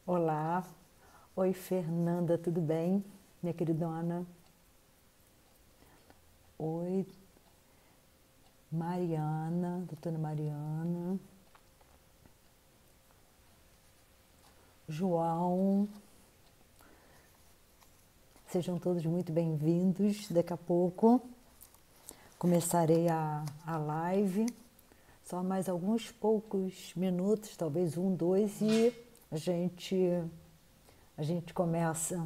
Olá, oi Fernanda, tudo bem? Minha queridona. Oi, Mariana, doutora Mariana, João, sejam todos muito bem-vindos. Daqui a pouco começarei a live, só mais alguns poucos minutos, talvez um, dois, e a gente começa.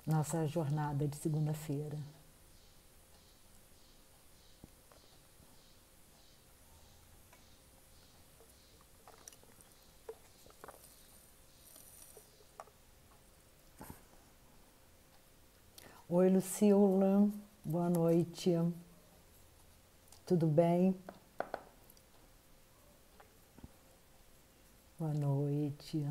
Nossa jornada de segunda-feira. Oi, Lucila, boa noite. Tudo bem? Boa noite.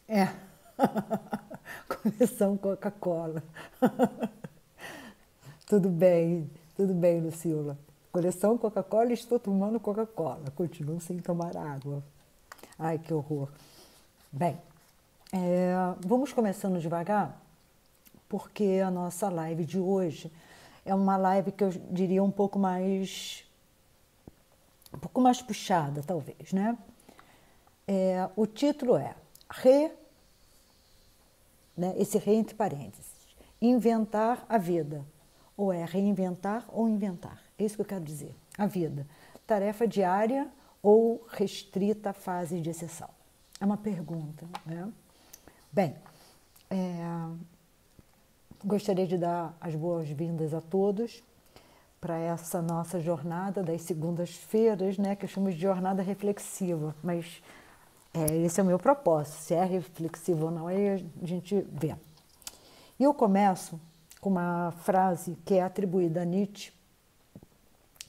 É, coleção Coca-Cola. Tudo bem, Lucila. Coleção Coca-Cola, estou tomando Coca-Cola. Continuo sem tomar água. Ai, que horror. Bem, vamos começando devagar, porque a nossa live de hoje é uma live que eu diria um pouco mais puxada, talvez, né? O título é né, esse re entre parênteses, inventar a vida. Ou é reinventar ou inventar. É isso que eu quero dizer. A vida. Tarefa diária ou restrita à fase de exceção? É uma pergunta, né? Bem, gostaria de dar as boas-vindas a todos para essa nossa jornada das segundas-feiras, né, que eu chamo de jornada reflexiva, mas esse é o meu propósito, se é reflexivo ou não, aí a gente vê. E eu começo com uma frase que é atribuída a Nietzsche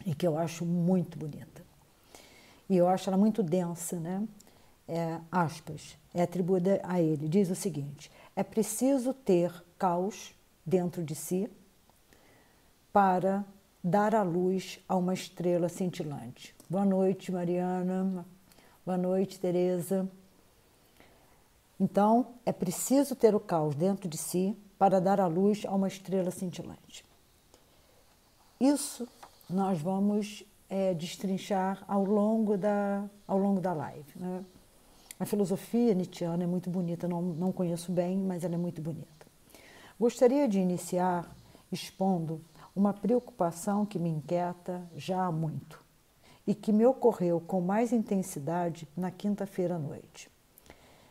e que eu acho muito bonita. E eu acho ela muito densa, né? Aspas, é atribuída a ele. Diz o seguinte: é preciso ter caos dentro de si para dar a luz a uma estrela cintilante. Boa noite, Mariana. Boa noite, Tereza. Então, é preciso ter o caos dentro de si para dar a luz a uma estrela cintilante. Isso nós vamos destrinchar ao longo da live, né? A filosofia nietzschiana é muito bonita, não conheço bem, mas ela é muito bonita. Gostaria de iniciar expondo uma preocupação que me inquieta já há muito e que me ocorreu com mais intensidade na quinta-feira à noite.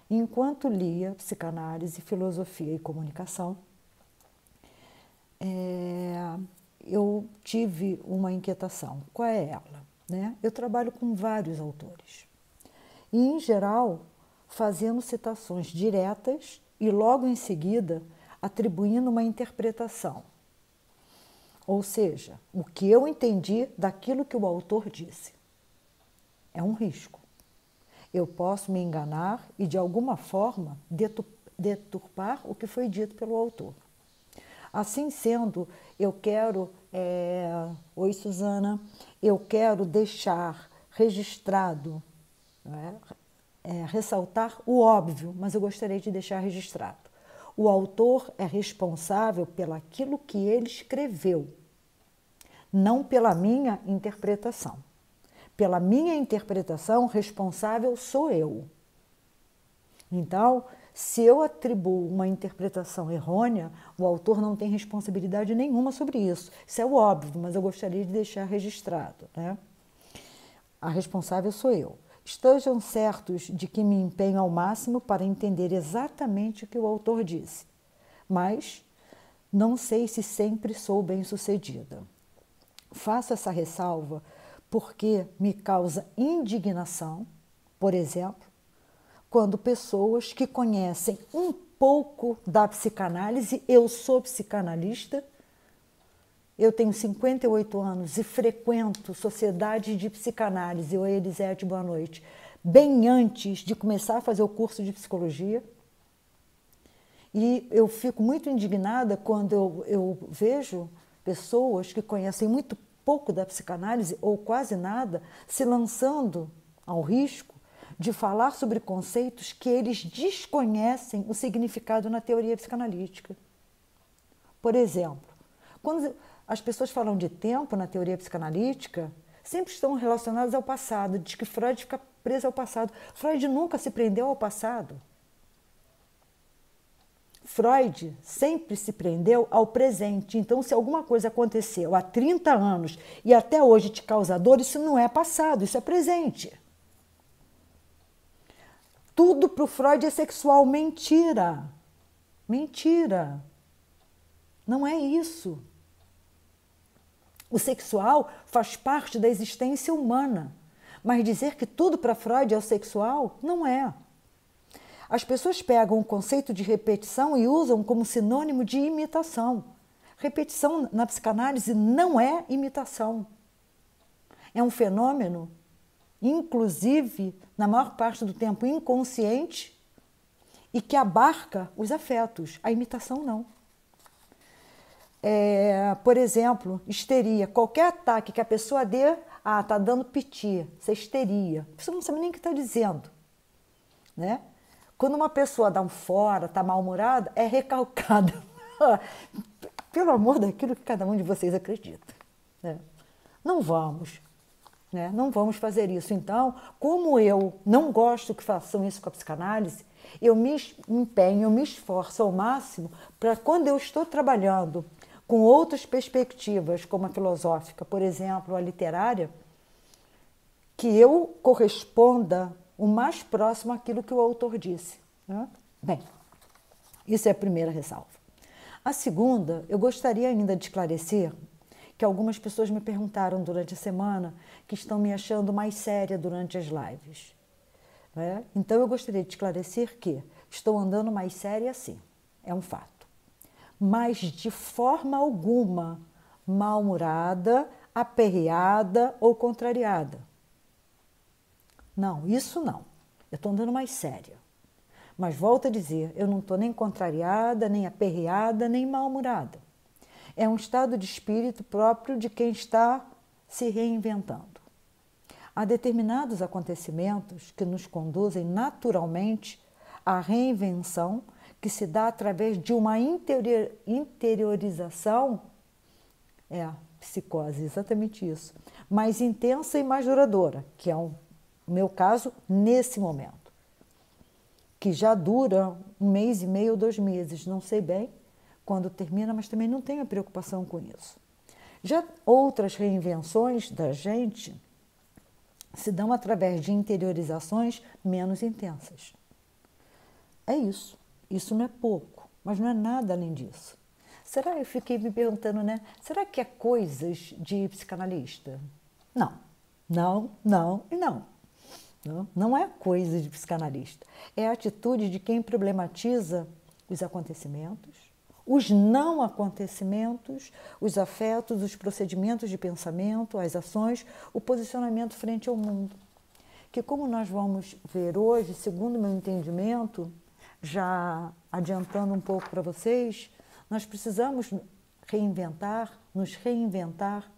Enquanto lia psicanálise, filosofia e comunicação, eu tive uma inquietação. Qual é ela? Né? Eu trabalho com vários autores e, em geral, fazendo citações diretas e logo em seguida atribuindo uma interpretação. Ou seja, o que eu entendi daquilo que o autor disse. É um risco. Eu posso me enganar e, de alguma forma, deturpar o que foi dito pelo autor. Assim sendo, eu quero... Oi, Suzana. Eu quero deixar registrado, né? Ressaltar o óbvio, mas eu gostaria de deixar registrado. O autor é responsável pelaquilo que ele escreveu, não pela minha interpretação. Pela minha interpretação, responsável sou eu. Então, se eu atribuo uma interpretação errônea, o autor não tem responsabilidade nenhuma sobre isso. Isso é o óbvio, mas eu gostaria de deixar registrado, né? A responsável sou eu. Estejam certos de que me empenho ao máximo para entender exatamente o que o autor disse, mas não sei se sempre sou bem-sucedida. Faço essa ressalva porque me causa indignação, por exemplo, quando pessoas que conhecem um pouco da psicanálise, eu sou psicanalista, eu tenho 58 anos e frequento sociedade de psicanálise. Oi, Elisete, boa noite. Bem antes de começar a fazer o curso de psicologia, E eu fico muito indignada quando eu vejo pessoas que conhecem muito pouco da psicanálise, ou quase nada, se lançando ao risco de falar sobre conceitos que eles desconhecem o significado na teoria psicanalítica. Por exemplo, quando as pessoas falam de tempo na teoria psicanalítica, sempre estão relacionadas ao passado, diz que Freud fica preso ao passado. Freud nunca se prendeu ao passado. Freud sempre se prendeu ao presente. Então, se alguma coisa aconteceu há 30 anos e até hoje te causa dor, isso não é passado, isso é presente. Tudo para o Freud é sexual. Mentira. Mentira. Não é isso. O sexual faz parte da existência humana. Mas dizer que tudo para Freud é o sexual, não é. As pessoas pegam o conceito de repetição e usam como sinônimo de imitação. Repetição na psicanálise não é imitação. É um fenômeno, inclusive, na maior parte do tempo, inconsciente e que abarca os afetos. A imitação não. Por exemplo, histeria. Qualquer ataque que a pessoa dê, está dando piti, isso é histeria. A pessoa não sabe nem o que está dizendo, né? Quando uma pessoa dá um fora, está mal-humorada, é recalcada. Pelo amor daquilo que cada um de vocês acredita, né? Não vamos, né? Não vamos fazer isso. Então, como eu não gosto que façam isso com a psicanálise, eu me empenho, eu me esforço ao máximo para quando eu estou trabalhando com outras perspectivas, como a filosófica, por exemplo, a literária, que eu corresponda o mais próximo àquilo que o autor disse, né? Bem, isso é a primeira ressalva. A segunda, eu gostaria ainda de esclarecer que algumas pessoas me perguntaram durante a semana que estão me achando mais séria durante as lives, né? Então, eu gostaria de esclarecer que estou andando mais séria, sim, é um fato. Mas de forma alguma mal-humorada, aperreada ou contrariada. Não, isso não. Eu estou andando mais séria. Mas volto a dizer, eu não estou nem contrariada, nem aperreada, nem mal-humorada. É um estado de espírito próprio de quem está se reinventando. Há determinados acontecimentos que nos conduzem naturalmente à reinvenção, que se dá através de uma interiorização, psicose, exatamente isso, mais intensa e mais duradoura, que é o meu caso nesse momento, que já dura 1 mês e meio ou 2 meses, não sei bem quando termina, mas também não tenho preocupação com isso. Já outras reinvenções da gente se dão através de interiorizações menos intensas. É isso. Isso não é pouco, mas não é nada além disso. Eu fiquei me perguntando, né? Será que é coisas de psicanalista? Não, não, não e não. Não é coisa de psicanalista. É a atitude de quem problematiza os acontecimentos, os não acontecimentos, os afetos, os procedimentos de pensamento, as ações, o posicionamento frente ao mundo. Que, como nós vamos ver hoje, segundo o meu entendimento, já adiantando um pouco para vocês, nós precisamos nos reinventar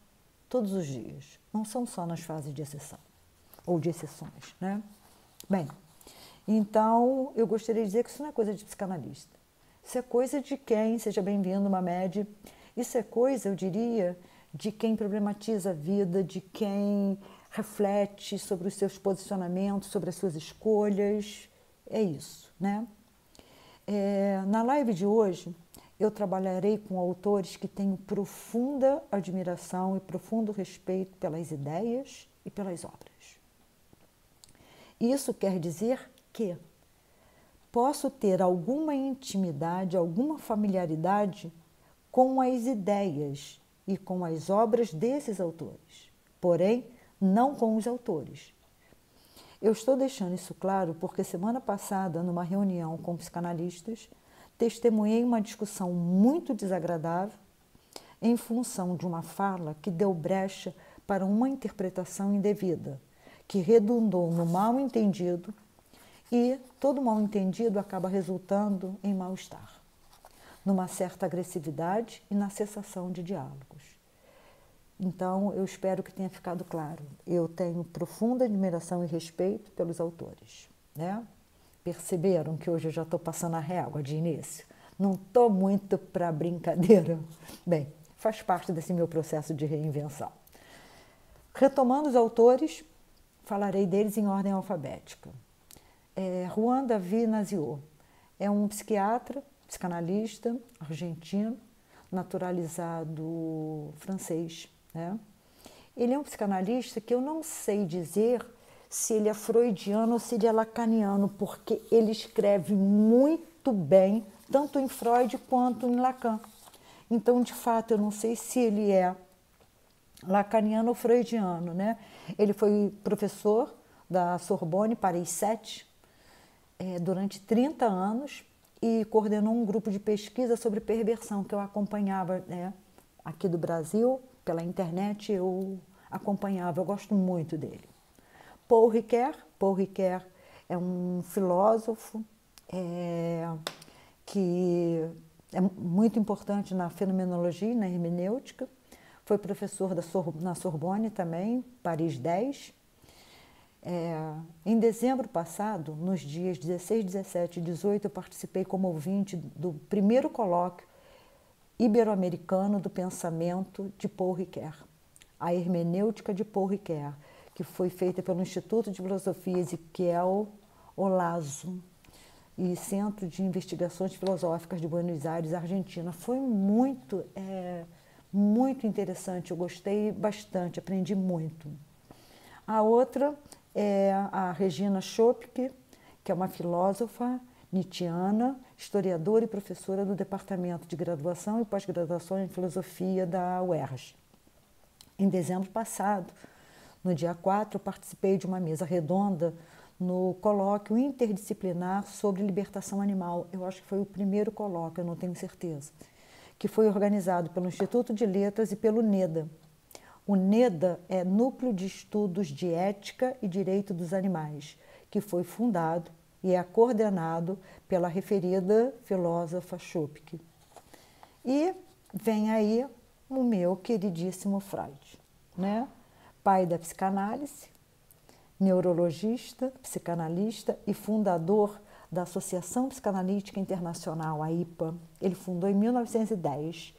todos os dias. Não são só nas fases de exceção ou de exceções, né? Bem, então eu gostaria de dizer que isso não é coisa de psicanalista. Isso é coisa de quem, seja bem-vindo, Mamed, isso é coisa, eu diria, de quem problematiza a vida, de quem reflete sobre os seus posicionamentos, sobre as suas escolhas. É isso, né? Na live de hoje, eu trabalharei com autores que tenho profunda admiração e profundo respeito pelas ideias e pelas obras. Isso quer dizer que posso ter alguma intimidade, alguma familiaridade com as ideias e com as obras desses autores, porém, não com os autores. Eu estou deixando isso claro porque semana passada, numa reunião com psicanalistas, testemunhei uma discussão muito desagradável em função de uma fala que deu brecha para uma interpretação indevida, que redundou no mal-entendido e todo mal-entendido acaba resultando em mal-estar. numa certa agressividade e na cessação de diálogos. Então, eu espero que tenha ficado claro. Eu tenho profunda admiração e respeito pelos autores, né? Perceberam que hoje eu já estou passando a régua de início? Não estou muito para brincadeira. Bem, faz parte desse meu processo de reinvenção. Retomando os autores, falarei deles em ordem alfabética. Juan David Naziot é um psiquiatra, psicanalista argentino, naturalizado francês, né? Ele é um psicanalista que eu não sei dizer se ele é freudiano ou se ele é lacaniano, porque ele escreve muito bem, tanto em Freud quanto em Lacan. Então, de fato, eu não sei se ele é lacaniano ou freudiano, né? Ele foi professor da Sorbonne, Paris 7, durante 30 anos e coordenou um grupo de pesquisa sobre perversão que eu acompanhava, né? Aqui do Brasil, pela internet, eu acompanhava, eu gosto muito dele. Paul Ricoeur é um filósofo que é muito importante na fenomenologia, na hermenêutica. Foi professor na Sorbonne também, Paris 10. Em dezembro passado, nos dias 16, 17 e 18, eu participei como ouvinte do primeiro colóquio ibero-americano do pensamento de Paul Ricoeur, a hermenêutica de Paul Ricoeur, que foi feita pelo Instituto de Filosofia Ezequiel Olazo e Centro de Investigações Filosóficas de Buenos Aires, Argentina. Foi muito interessante, eu gostei bastante, aprendi muito. A outra é a Regina Schopke, que é uma filósofa nietzschiana, historiadora e professora do Departamento de Graduação e Pós-Graduação em Filosofia da UERJ. Em dezembro passado, no dia 4, eu participei de uma mesa redonda no colóquio interdisciplinar sobre libertação animal. Eu acho que foi o primeiro colóquio, eu não tenho certeza, que foi organizado pelo Instituto de Letras e pelo NEDA. O NEDA é Núcleo de Estudos de Ética e Direito dos Animais, que foi fundado e é coordenado pela referida filósofa Schopke. E vem aí o meu queridíssimo Freud, né? Pai da psicanálise, neurologista, psicanalista e fundador da Associação Psicanalítica Internacional, a IPA. Ele fundou em 1910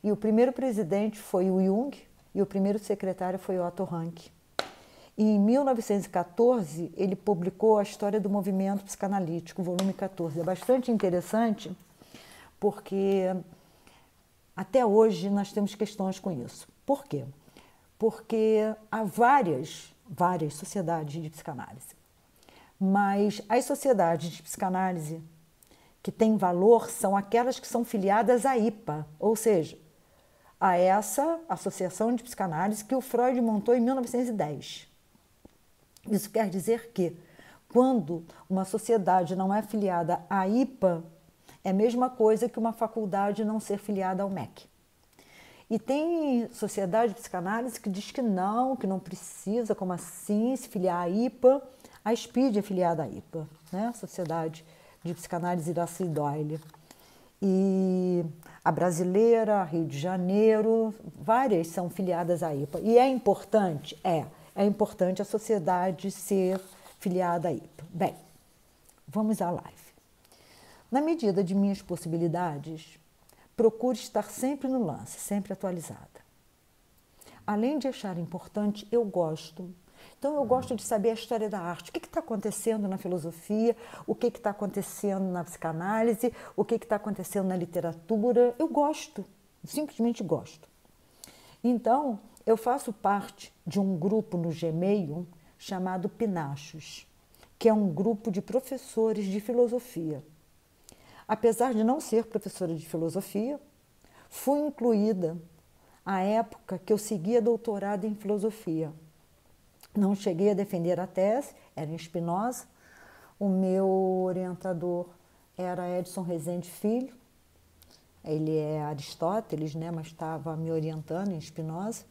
e o primeiro presidente foi o Jung e o primeiro secretário foi o Otto Rank. E em 1914, ele publicou a História do Movimento Psicanalítico, volume 14. É bastante interessante porque até hoje nós temos questões com isso. Por quê? Porque há várias sociedades de psicanálise, mas as sociedades de psicanálise que têm valor são aquelas que são filiadas à IPA, ou seja, a essa Associação de Psicanálise que o Freud montou em 1910. Isso quer dizer que, quando uma sociedade não é filiada à IPA, é a mesma coisa que uma faculdade não ser filiada ao MEC. E tem sociedade de psicanálise que diz que não precisa, como assim, se filiar à IPA. A SPID é filiada à IPA, né? Sociedade de Psicanálise Iracy Doyle. E a brasileira, a Rio de Janeiro, várias são filiadas à IPA. E é importante? É importante a sociedade ser filiada à IPA. Bem, vamos à live. Na medida de minhas possibilidades, procure estar sempre no lance, sempre atualizada. Além de achar importante, eu gosto. Então, eu gosto de saber a história da arte. O que está acontecendo na filosofia, o que está acontecendo na psicanálise, o que está acontecendo na literatura. Eu gosto, simplesmente gosto. Então, eu faço parte de um grupo no Gmail chamado Pinachos, que é um grupo de professores de filosofia. Apesar de não ser professora de filosofia, fui incluída à época que eu seguia doutorado em filosofia. Não cheguei a defender a tese, era em Spinoza. O meu orientador era Edson Rezende Filho. Ele é Aristóteles, né, mas estava me orientando em Spinoza.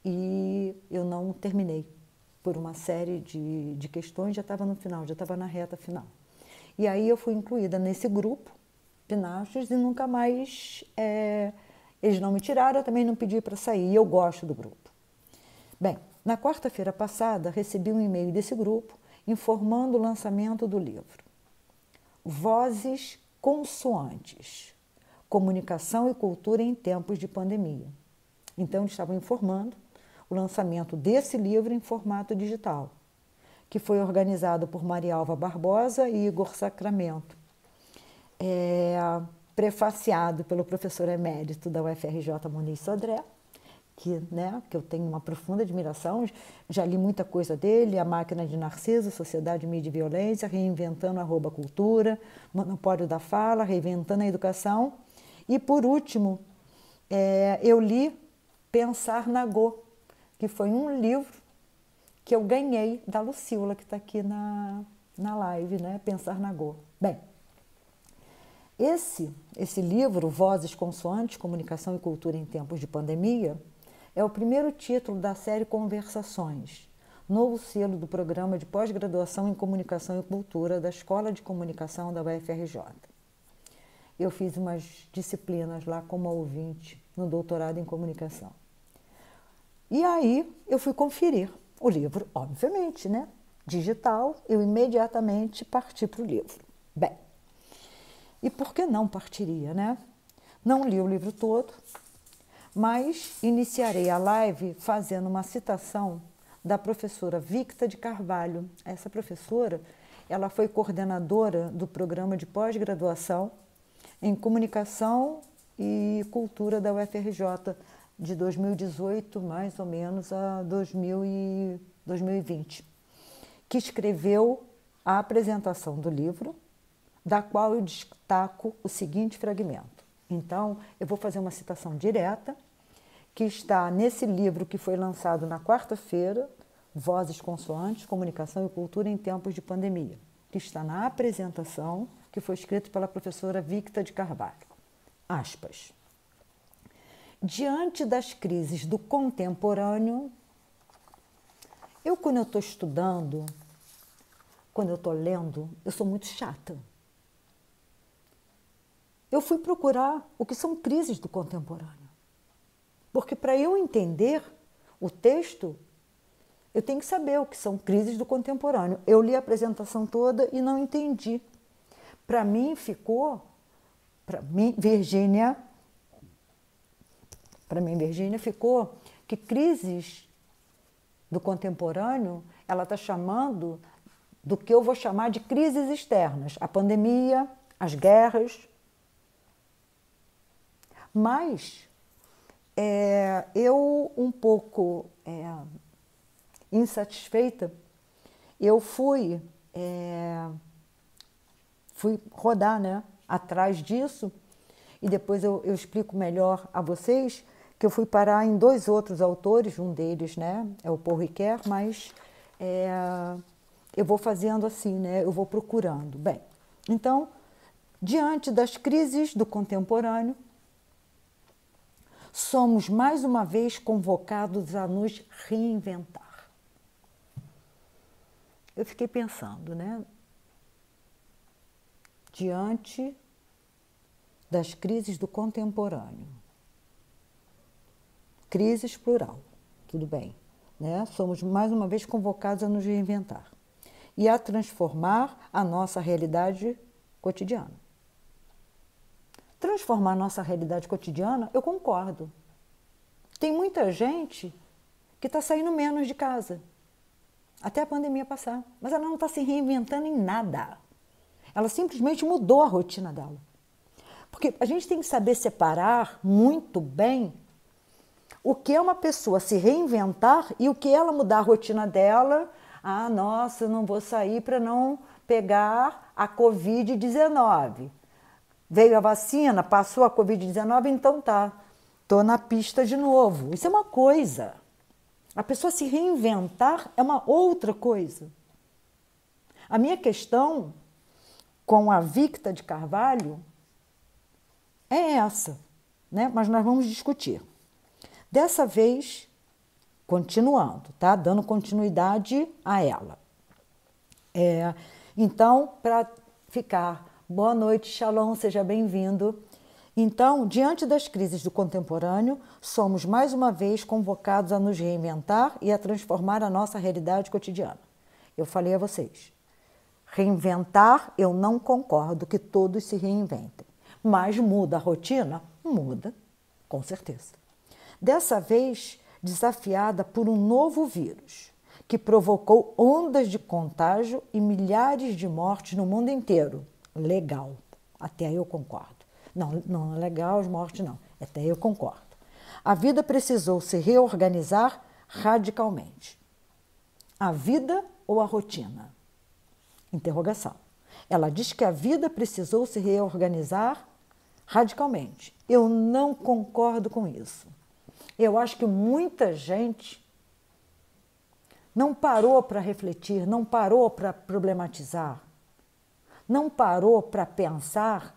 E eu não terminei por uma série de questões, já estava no final, já estava na reta final. E aí eu fui incluída nesse grupo, Pinachos e nunca mais eles não me tiraram, eu também não pedi para sair, e eu gosto do grupo. Bem, na quarta-feira passada, recebi um e-mail desse grupo informando o lançamento do livro Vozes Consoantes, Comunicação e Cultura em Tempos de Pandemia. Então, eles estavam informando o lançamento desse livro em formato digital, que foi organizado por Marialva Barbosa e Igor Sacramento, prefaciado pelo professor emérito da UFRJ, Muniz Sodré, que eu tenho uma profunda admiração, já li muita coisa dele, A Máquina de Narciso, Sociedade, Mídia e Violência, Reinventando a Cultura, Monopólio da Fala, Reinventando a Educação. E, por último, eu li Pensar na Go, que foi um livro que eu ganhei da Lucila, que está aqui na live, né? Pensar na Go. Bem, esse livro, Vozes Consoantes, Comunicação e Cultura em Tempos de Pandemia, é o primeiro título da série Conversações, novo selo do programa de pós-graduação em Comunicação e Cultura da Escola de Comunicação da UFRJ. Eu fiz umas disciplinas lá como ouvinte no doutorado em comunicação. E aí eu fui conferir o livro, obviamente, né? Digital, eu imediatamente parti para o livro. Bem, e por que não partiria, né? Não li o livro todo, mas iniciarei a live fazendo uma citação da professora Victa de Carvalho. Essa professora, ela foi coordenadora do programa de pós-graduação em Comunicação e Cultura da UFRJ, de 2018, mais ou menos, a 2020, que escreveu a apresentação do livro, da qual eu destaco o seguinte fragmento. Então, eu vou fazer uma citação direta, que está nesse livro que foi lançado na quarta-feira, Vozes Consoantes, Comunicação e Cultura em Tempos de Pandemia, que está na apresentação, que foi escrito pela professora Victa de Carvalho. Aspas. Diante das crises do contemporâneo, quando eu estou estudando, quando eu estou lendo, eu sou muito chata. Eu fui procurar o que são crises do contemporâneo. Porque para eu entender o texto, eu tenho que saber o que são crises do contemporâneo. Eu li a apresentação toda e não entendi. Para mim, Virgínia, ficou que crises do contemporâneo, ela está chamando do que eu vou chamar de crises externas, a pandemia, as guerras. Mas eu, um pouco insatisfeita, eu fui rodar, né, atrás disso, e depois eu explico melhor a vocês que eu fui parar em dois outros autores, um deles, né, é o Paul Ricoeur, mas eu vou fazendo assim, né, eu vou procurando. Bem, então, diante das crises do contemporâneo, somos mais uma vez convocados a nos reinventar. Eu fiquei pensando, né? Diante das crises do contemporâneo. Crises plural, tudo bem, né? Somos mais uma vez convocados a nos reinventar e a transformar a nossa realidade cotidiana. Transformar a nossa realidade cotidiana, eu concordo. Tem muita gente que está saindo menos de casa, até a pandemia passar, mas ela não está se reinventando em nada. Ela simplesmente mudou a rotina dela. Porque a gente tem que saber separar muito bem o que é uma pessoa se reinventar e o que é ela mudar a rotina dela. Ah, nossa, eu não vou sair para não pegar a Covid-19. Veio a vacina, passou a Covid-19, então tá, estou na pista de novo. Isso é uma coisa. A pessoa se reinventar é uma outra coisa. A minha questão com a Victa de Carvalho é essa, né? Mas nós vamos discutir. Dessa vez, continuando, tá? Dando continuidade a ela. Então, para ficar Boa noite, Shalom, seja bem-vindo. Então, diante das crises do contemporâneo, somos mais uma vez convocados a nos reinventar e a transformar a nossa realidade cotidiana. Eu falei a vocês, reinventar, eu não concordo que todos se reinventem, mas muda a rotina? Muda, com certeza. Dessa vez, desafiada por um novo vírus, que provocou ondas de contágio e milhares de mortes no mundo inteiro. Legal, até aí eu concordo. Não, não é legal as mortes, não. Até aí eu concordo. A vida precisou se reorganizar radicalmente. A vida ou a rotina? Interrogação. Ela diz que a vida precisou se reorganizar radicalmente. Eu não concordo com isso. Eu acho que muita gente não parou para refletir, não parou para problematizar, não parou para pensar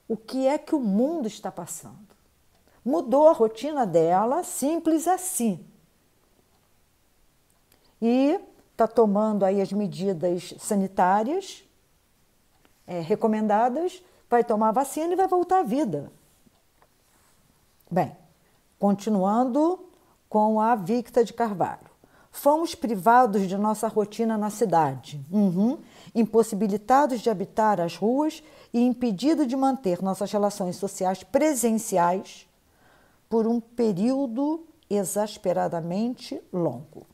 o que é que o mundo está passando. Mudou a rotina dela, simples assim. E está tomando aí as medidas sanitárias recomendadas, vai tomar a vacina e vai voltar à vida. Bem, continuando com a Victa de Carvalho. Fomos privados de nossa rotina na cidade, impossibilitados de habitar as ruas e impedidos de manter nossas relações sociais presenciais por um período exasperadamente longo.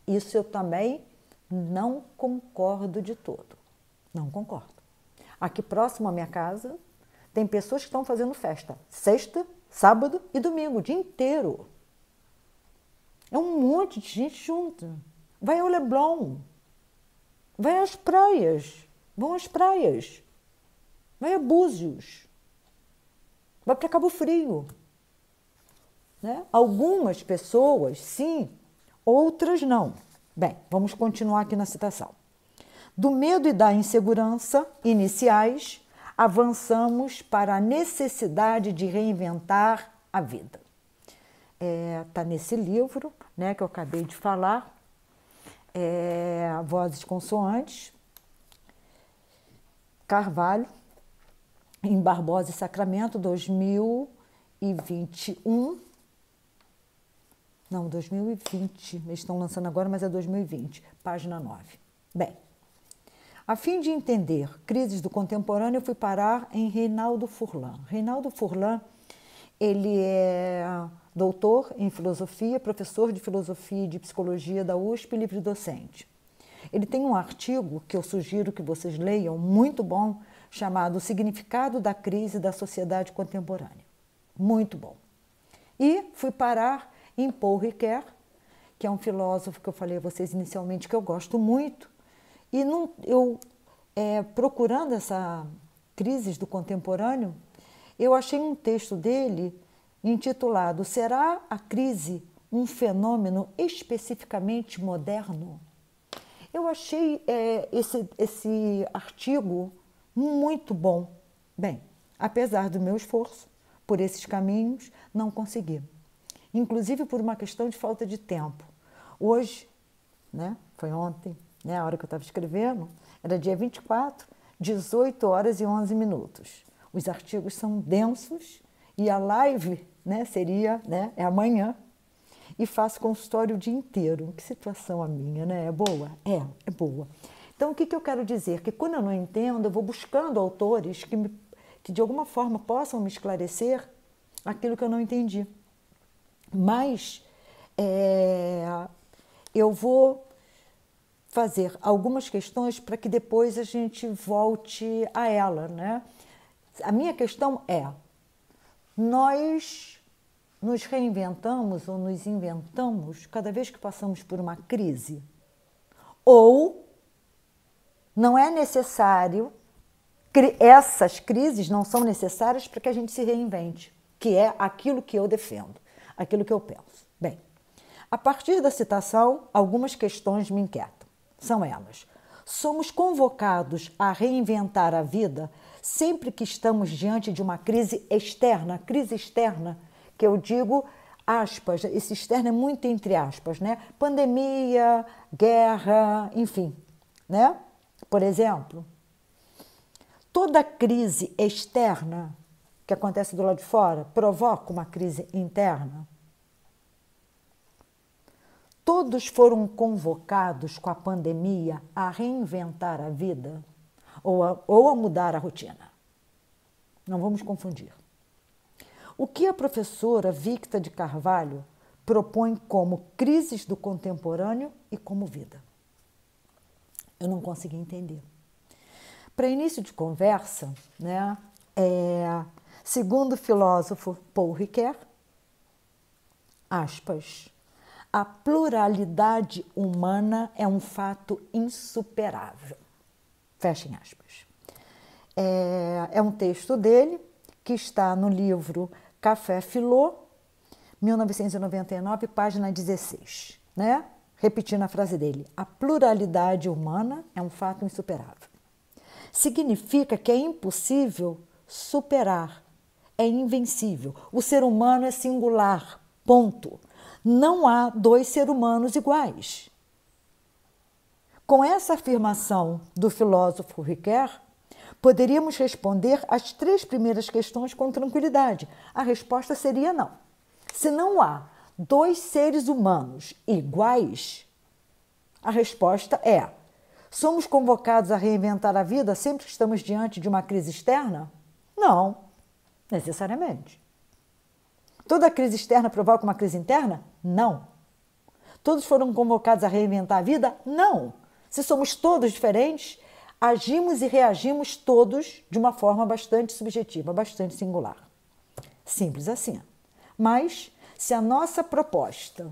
Isso eu também não concordo de todo. Não concordo. Aqui próximo à minha casa, tem pessoas que estão fazendo festa sexta, sábado e domingo, o dia inteiro. É um monte de gente junta. Vai ao Leblon, vai às praias, vão às praias, vai a Búzios, vai para Cabo Frio. Né? Algumas pessoas, sim, outras não. Bem, vamos continuar aqui na citação. Do medo e da insegurança iniciais, avançamos para a necessidade de reinventar a vida. Está nesse livro, né, que eu acabei de falar, Vozes Consoantes, Carvalho, em Barbosa e Sacramento, 2021. Não, 2020, eles estão lançando agora, mas é 2020, página 9. Bem, a fim de entender crises do contemporâneo, eu fui parar em Reinaldo Furlan. Reinaldo Furlan, ele é doutor em filosofia, professor de filosofia e de psicologia da USP, livre-docente. Ele tem um artigo que eu sugiro que vocês leiam, muito bom, chamado O Significado da Crise da Sociedade Contemporânea. Muito bom. E fui parar em Paul Ricoeur, que é um filósofo que eu falei a vocês inicialmente que eu gosto muito, e procurando essa crise do contemporâneo, eu achei um texto dele intitulado Será a crise um fenômeno especificamente moderno? Eu achei esse artigo muito bom. Bem, apesar do meu esforço por esses caminhos, não consegui. Inclusive por uma questão de falta de tempo. Hoje, né, foi ontem, né, a hora que eu estava escrevendo, era dia 24, 18 horas e 11 minutos. Os artigos são densos e a live, né, seria, né, é amanhã. E faço consultório o dia inteiro. Que situação a minha, né? É boa? É boa. Então, o que eu quero dizer? Que quando eu não entendo, eu vou buscando autores que de alguma forma possam me esclarecer aquilo que eu não entendi. Mas eu vou fazer algumas questões para que depois a gente volte a ela, né? A minha questão é, nós nos reinventamos ou nos inventamos cada vez que passamos por uma crise? Ou não é necessário, essas crises não são necessárias para que a gente se reinvente, que é aquilo que eu defendo, aquilo que eu penso. Bem, a partir da citação, algumas questões me inquietam. São elas. Somos convocados a reinventar a vida sempre que estamos diante de uma crise externa, que eu digo, aspas, esse externo é muito entre aspas, né? Pandemia, guerra, enfim, né? Por exemplo, Toda crise externa que acontece do lado de fora provoca uma crise interna. Todos foram convocados com a pandemia a reinventar a vida ou a mudar a rotina. Não vamos confundir. O que a professora Victa de Carvalho propõe como crises do contemporâneo e como vida? Eu não consegui entender. Para início de conversa, né, segundo o filósofo Paul Ricoeur, aspas, a pluralidade humana é um fato insuperável. Fechem aspas. É um texto dele que está no livro Café Filô, 1999, página 16, né? Repetindo a frase dele, a pluralidade humana é um fato insuperável. Significa que é impossível superar, é invencível. O ser humano é singular, ponto. Não há dois seres humanos iguais. Com essa afirmação do filósofo Ricoeur, poderíamos responder as 3 primeiras questões com tranquilidade. A resposta seria não. Se não há 2 seres humanos iguais, a resposta é: somos convocados a reinventar a vida sempre que estamos diante de uma crise externa? Não, necessariamente. Toda crise externa provoca uma crise interna? Não. Todos foram convocados a reinventar a vida? Não. Se somos todos diferentes, agimos e reagimos todos de uma forma bastante subjetiva, bastante singular. Simples assim. Mas, se a nossa proposta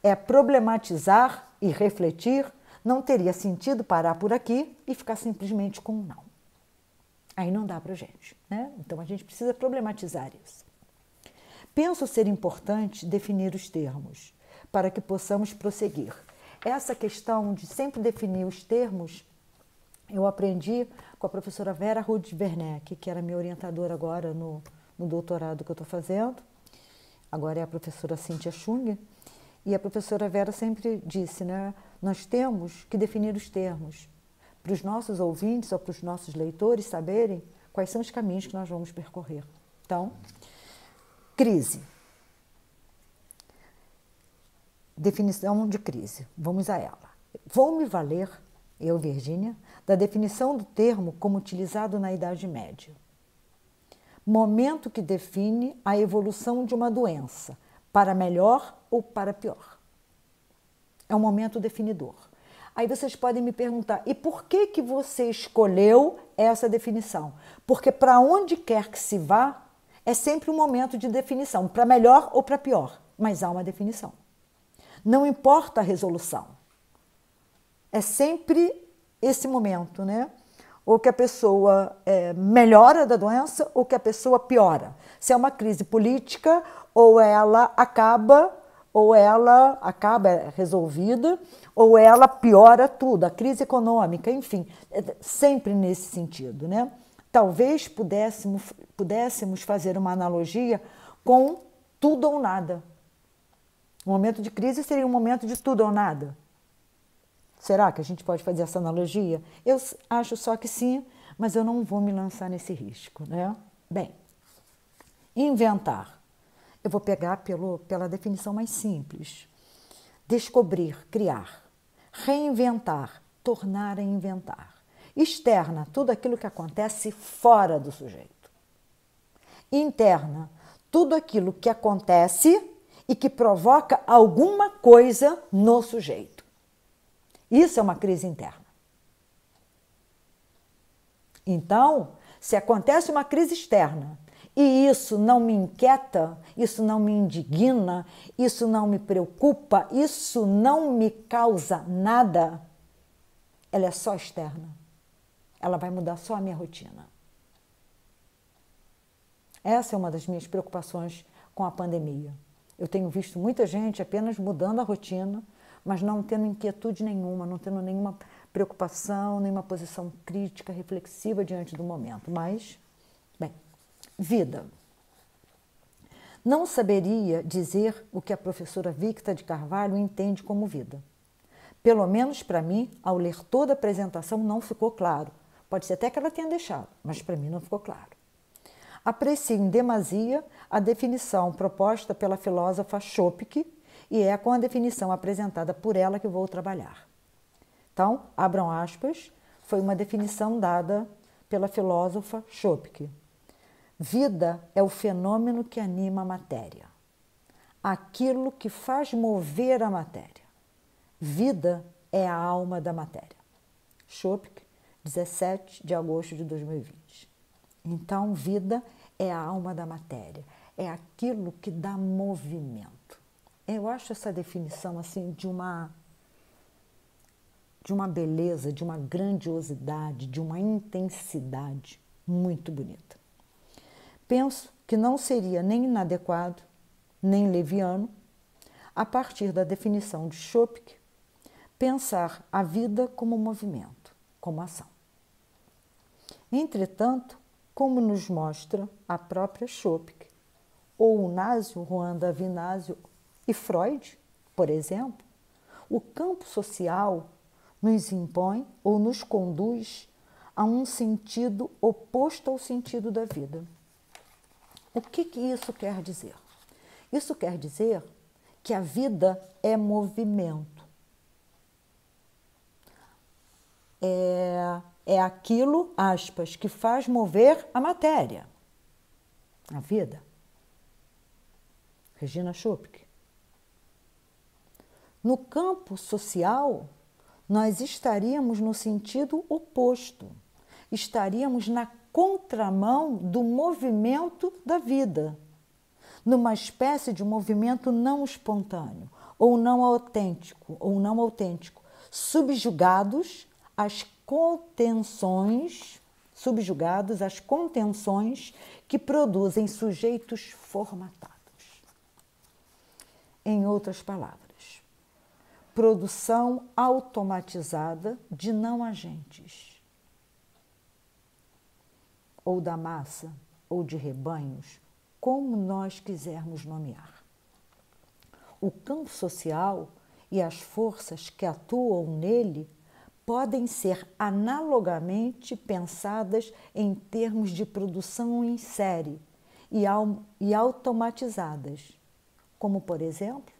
é problematizar e refletir, não teria sentido parar por aqui e ficar simplesmente com um não. Aí não dá para gente, né? Então a gente precisa problematizar isso. Penso ser importante definir os termos para que possamos prosseguir. Essa questão de sempre definir os termos, eu aprendi com a professora Vera Ruth Werneck, que era minha orientadora agora no doutorado que eu estou fazendo. Agora é a professora Cíntia Chung. E a professora Vera sempre disse, né? Nós temos que definir os termos para os nossos ouvintes ou para os nossos leitores saberem quais são os caminhos que nós vamos percorrer. Então, crise. Definição de crise. Vamos a ela. Vou me valer, eu, Virgínia, da definição do termo como utilizado na Idade Média. Momento que define a evolução de uma doença, para melhor ou para pior. É um momento definidor. Aí vocês podem me perguntar, e por que você escolheu essa definição? Porque para onde quer que se vá, é sempre um momento de definição, para melhor ou para pior, mas há uma definição. Não importa a resolução. É sempre esse momento, né? Ou que a pessoa melhora da doença ou que a pessoa piora. Se é uma crise política, ou ela acaba resolvida, ou ela piora tudo, a crise econômica, enfim, sempre nesse sentido, né? Talvez pudéssemos fazer uma analogia com tudo ou nada. Um momento de crise seria um momento de tudo ou nada. Será que a gente pode fazer essa analogia? Eu acho só que sim, mas eu não vou me lançar nesse risco, né? Bem, inventar. Eu vou pegar pela definição mais simples. Descobrir, criar. Reinventar, tornar a inventar. Externa, tudo aquilo que acontece fora do sujeito. Interna, tudo aquilo que acontece e que provoca alguma coisa no sujeito. Isso é uma crise interna. Então, se acontece uma crise externa e isso não me inquieta, isso não me indigna, isso não me preocupa, isso não me causa nada, ela é só externa. Ela vai mudar só a minha rotina. Essa é uma das minhas preocupações com a pandemia. Eu tenho visto muita gente apenas mudando a rotina, mas não tendo inquietude nenhuma, não tendo nenhuma preocupação, nenhuma posição crítica, reflexiva diante do momento. Mas, bem, vida. Não saberia dizer o que a professora Victa de Carvalho entende como vida. Pelo menos para mim, ao ler toda a apresentação, não ficou claro, Pode ser até que ela tenha deixado, mas para mim não ficou claro. Aprecio em demasia a definição proposta pela filósofa Schopke e é com a definição apresentada por ela que vou trabalhar. Então, abram aspas, foi uma definição dada pela filósofa Schopke. Vida é o fenômeno que anima a matéria, aquilo que faz mover a matéria. Vida é a alma da matéria. Schopke, 17 de agosto de 2020. Então, vida é a alma da matéria, é aquilo que dá movimento. Eu acho essa definição assim de uma beleza, de uma grandiosidade, de uma intensidade muito bonita. Penso que não seria nem inadequado, nem leviano, a partir da definição de Schopke, pensar a vida como movimento, como ação. Entretanto, como nos mostra a própria Schopke, ou o Inácio Juan Davinásio e Freud, por exemplo, o campo social nos impõe ou nos conduz a um sentido oposto ao sentido da vida. O que isso quer dizer? Isso quer dizer que a vida é movimento. É aquilo, aspas, que faz mover a matéria, a vida. Regina Schopke. No campo social, nós estaríamos no sentido oposto. Estaríamos na contramão do movimento da vida, numa espécie de movimento não espontâneo, ou não autêntico, subjugados às contenções que produzem sujeitos formatados. Em outras palavras, produção automatizada de não agentes, ou da massa, ou de rebanhos, como nós quisermos nomear. O campo social e as forças que atuam nele podem ser analogamente pensadas em termos de produção em série e automatizadas, como, por exemplo,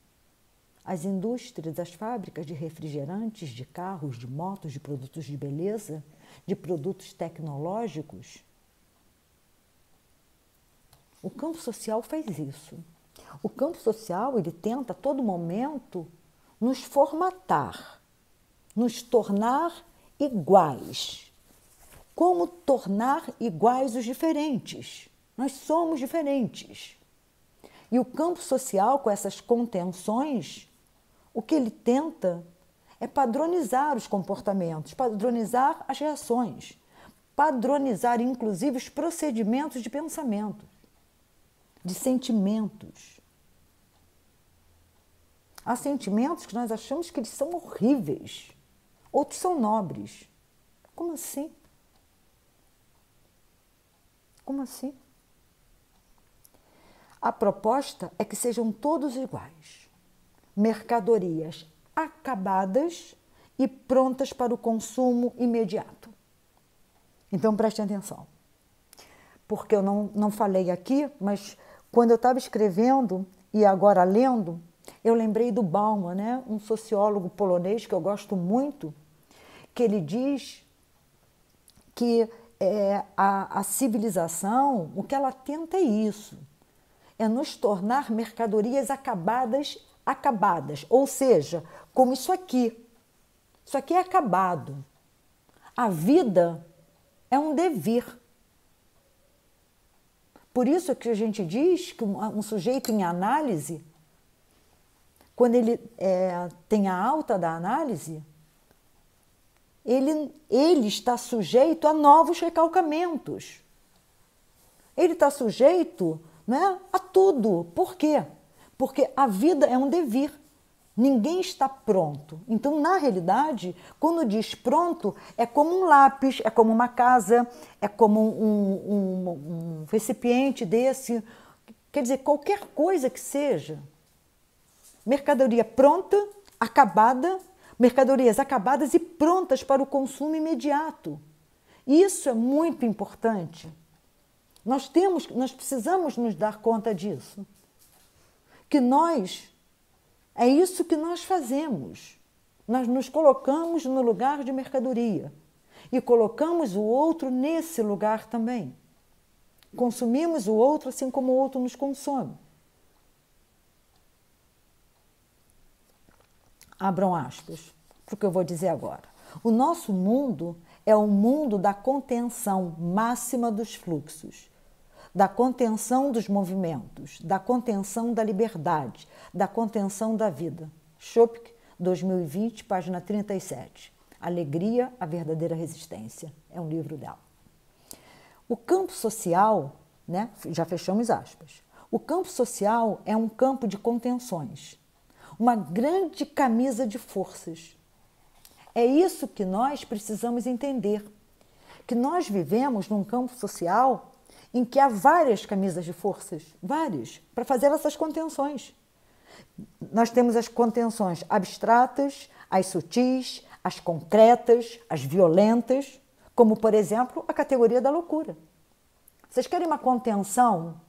as indústrias, as fábricas de refrigerantes, de carros, de motos, de produtos de beleza, de produtos tecnológicos. O campo social faz isso. O campo social, ele tenta a todo momento nos formatar, nos tornar iguais. Como tornar iguais os diferentes? Nós somos diferentes. E o campo social, com essas contenções, o que ele tenta é padronizar os comportamentos, padronizar as reações, padronizar, inclusive, os procedimentos de pensamento, de sentimentos. Há sentimentos que nós achamos que eles são horríveis, outros são nobres. Como assim? Como assim? A proposta é que sejam todos iguais. Mercadorias acabadas e prontas para o consumo imediato. Então, prestem atenção. Porque eu não falei aqui, mas quando eu estava escrevendo e agora lendo, eu lembrei do Bauman, né? Um sociólogo polonês que eu gosto muito, que ele diz que a civilização, o que ela tenta é isso, é nos tornar mercadorias acabadas, ou seja, como isso aqui é acabado. A vida é um devir. Por isso que a gente diz que um sujeito em análise, quando ele tem a alta da análise, ele está sujeito a novos recalcamentos. Ele está sujeito, né, a tudo. Por quê? Porque a vida é um devir. Ninguém está pronto. Então, na realidade, quando diz pronto, é como um lápis, é como uma casa, é como um recipiente desse. Quer dizer, qualquer coisa que seja. Mercadoria pronta, acabada, mercadorias acabadas e prontas para o consumo imediato. Isso é muito importante. Nós precisamos nos dar conta disso. Que é isso que nós fazemos. Nós nos colocamos no lugar de mercadoria e colocamos o outro nesse lugar também. Consumimos o outro assim como o outro nos consome. Abram aspas, para o que eu vou dizer agora. O nosso mundo é o mundo da contenção máxima dos fluxos, da contenção dos movimentos, da contenção da liberdade, da contenção da vida. Chopik, 2020, página 37. Alegria, a verdadeira resistência. É um livro dela. O campo social, né? Já fechamos aspas. O campo social é um campo de contenções, uma grande camisa de forças. É isso que nós precisamos entender, que nós vivemos num campo social em que há várias camisas de forças, várias, para fazer essas contenções. Nós temos as contenções abstratas, as sutis, as concretas, as violentas, como, por exemplo, a categoria da loucura. Vocês querem uma contenção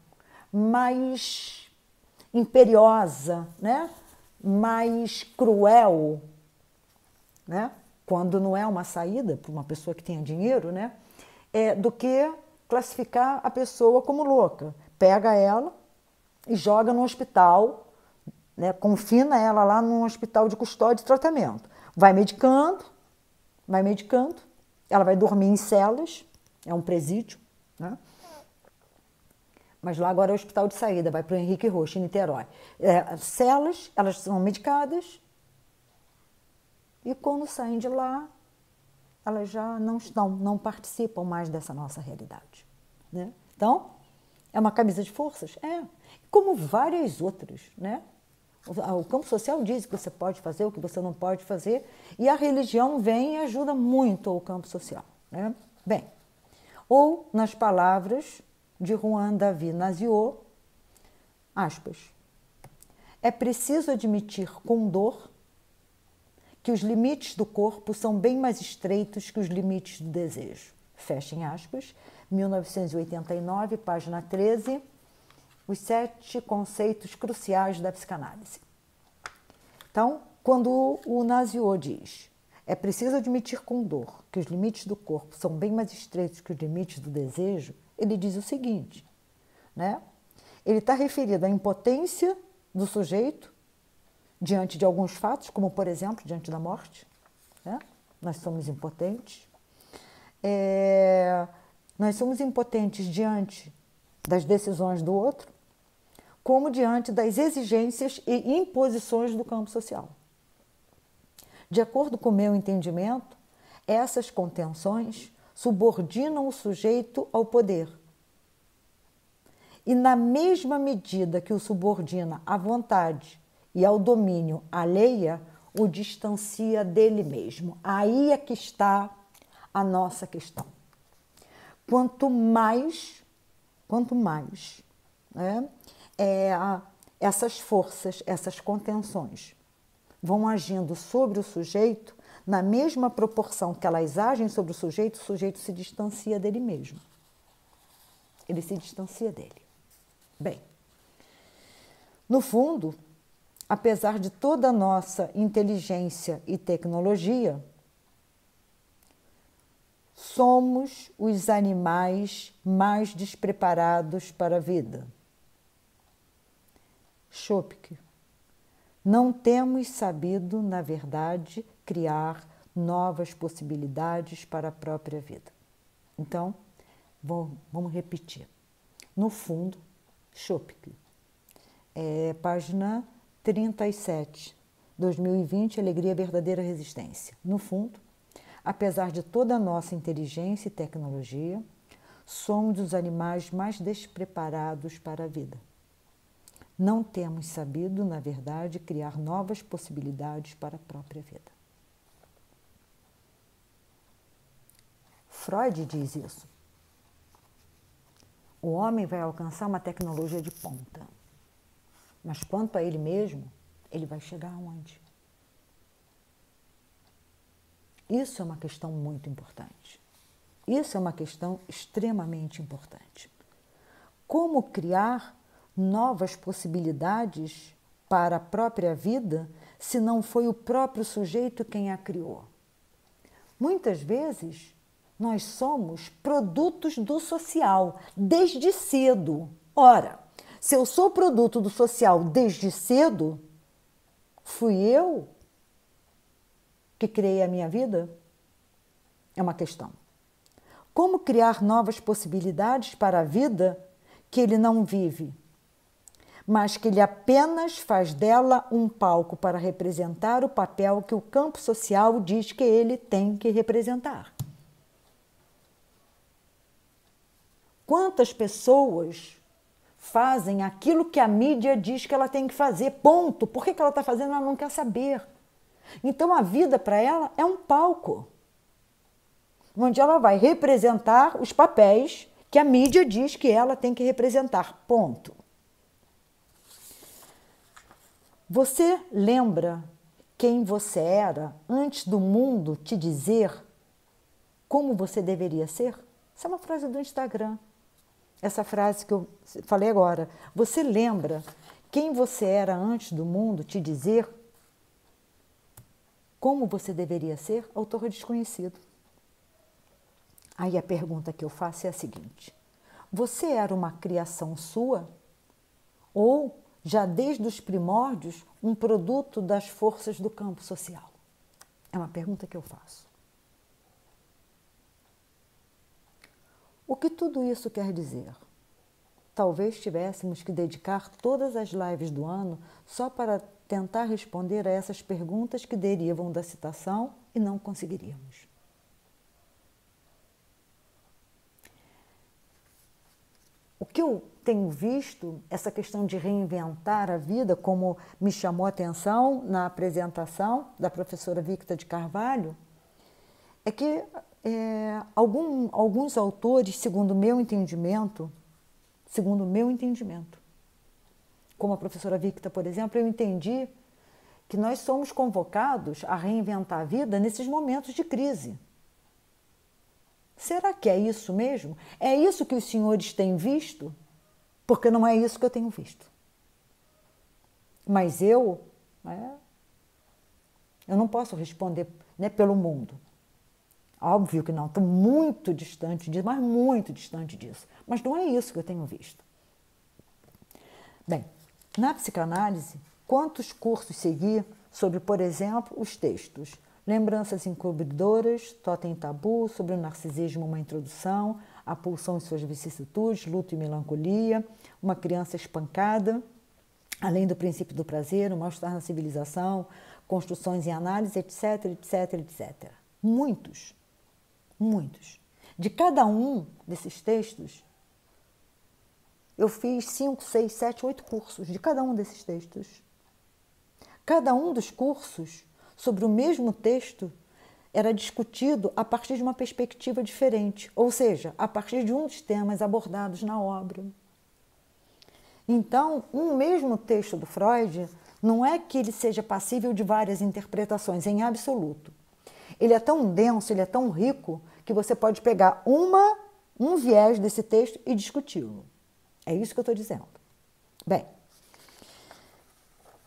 mais imperiosa, né? Mais cruel, né? Quando não é uma saída para uma pessoa que tenha dinheiro, né? Do que classificar a pessoa como louca. Pega ela e joga no hospital, né? Confina ela lá num hospital de custódia e tratamento. Vai medicando, ela vai dormir em celas, é um presídio, né? Mas lá agora é o hospital de saída, vai para o Henrique Rocha, em Niterói. Celas, elas são medicadas e quando saem de lá, elas já não participam mais dessa nossa realidade, né? Então, é uma camisa de forças? É. Como várias outras, né? O campo social diz o que você pode fazer, o que você não pode fazer, e a religião vem e ajuda muito o campo social, né? Bem, ou nas palavras de Juan David Naziot, aspas, é preciso admitir com dor que os limites do corpo são bem mais estreitos que os limites do desejo. Fechem aspas, 1989, página 13, os 7 conceitos cruciais da psicanálise. Então, quando o Naziot diz, é preciso admitir com dor que os limites do corpo são bem mais estreitos que os limites do desejo, ele diz o seguinte, né? Ele está referido à impotência do sujeito diante de alguns fatos, como, por exemplo, diante da morte, né? Nós somos impotentes. Nós somos impotentes diante das decisões do outro, como diante das exigências e imposições do campo social. De acordo com o meu entendimento, essas contenções subordinam o sujeito ao poder. E na mesma medida que o subordina à vontade e ao domínio alheia, o distancia dele mesmo. Aí é que está a nossa questão. Quanto mais, né, essas forças, essas contenções vão agindo sobre o sujeito, na mesma proporção que elas agem sobre o sujeito se distancia dele mesmo. Ele se distancia dele. Bem, no fundo, apesar de toda a nossa inteligência e tecnologia, somos os animais mais despreparados para a vida. Chopik. Não temos sabido, na verdade, criar novas possibilidades para a própria vida. Então, vamos repetir. No fundo, Chopik. Página 37, 2020, Alegria, Verdadeira Resistência. No fundo, apesar de toda a nossa inteligência e tecnologia, somos os animais mais despreparados para a vida. Não temos sabido, na verdade, criar novas possibilidades para a própria vida. Freud diz isso. O homem vai alcançar uma tecnologia de ponta. Mas quanto a ele mesmo, ele vai chegar aonde? Isso é uma questão muito importante. Isso é uma questão extremamente importante. Como criar novas possibilidades para a própria vida se não foi o próprio sujeito quem a criou? Muitas vezes, nós somos produtos do social, desde cedo. Ora, se eu sou produto do social desde cedo, fui eu que criei a minha vida? É uma questão. Como criar novas possibilidades para a vida que ele não vive, mas que ele apenas faz dela um palco para representar o papel que o campo social diz que ele tem que representar? Quantas pessoas fazem aquilo que a mídia diz que ela tem que fazer, ponto. Por que ela está fazendo? Ela não quer saber. Então a vida para ela é um palco, onde ela vai representar os papéis que a mídia diz que ela tem que representar, ponto. Você lembra quem você era antes do mundo te dizer como você deveria ser? Essa é uma frase do Instagram. Essa frase que eu falei agora. Você lembra quem você era antes do mundo te dizer como você deveria ser? Autor desconhecido. Aí a pergunta que eu faço é a seguinte: você era uma criação sua? Ou, já desde os primórdios, um produto das forças do campo social? É uma pergunta que eu faço. O que tudo isso quer dizer? Talvez tivéssemos que dedicar todas as lives do ano só para tentar responder a essas perguntas que derivam da citação e não conseguiríamos. O que eu tenho visto, essa questão de reinventar a vida, como me chamou a atenção na apresentação da professora Victa de Carvalho, é que alguns autores, segundo o meu entendimento, como a professora Victa, por exemplo, eu entendi que nós somos convocados a reinventar a vida nesses momentos de crise. Será que é isso mesmo? É isso que os senhores têm visto? Porque não é isso que eu tenho visto. Mas eu não posso responder, né, pelo mundo. Óbvio que não, estou muito distante disso, mas muito distante disso. Mas não é isso que eu tenho visto. Bem, na psicanálise, quantos cursos segui sobre, por exemplo, os textos Lembranças Encobridoras, Totem Tabu, sobre o narcisismo, uma introdução, A pulsão e suas vicissitudes, Luto e melancolia, Uma criança espancada, Além do princípio do prazer, O mal-estar na civilização, Construções em análise, etc, etc, etc. Muitos. De cada um desses textos, eu fiz 5, 6, 7, 8 cursos de cada um desses textos. Cada um dos cursos sobre o mesmo texto era discutido a partir de uma perspectiva diferente, ou seja, a partir de um dos temas abordados na obra. Então, um mesmo texto do Freud não é que ele seja passível de várias interpretações, em absoluto. Ele é tão denso, ele é tão rico, que você pode pegar um viés desse texto e discuti-lo. É isso que eu estou dizendo. Bem,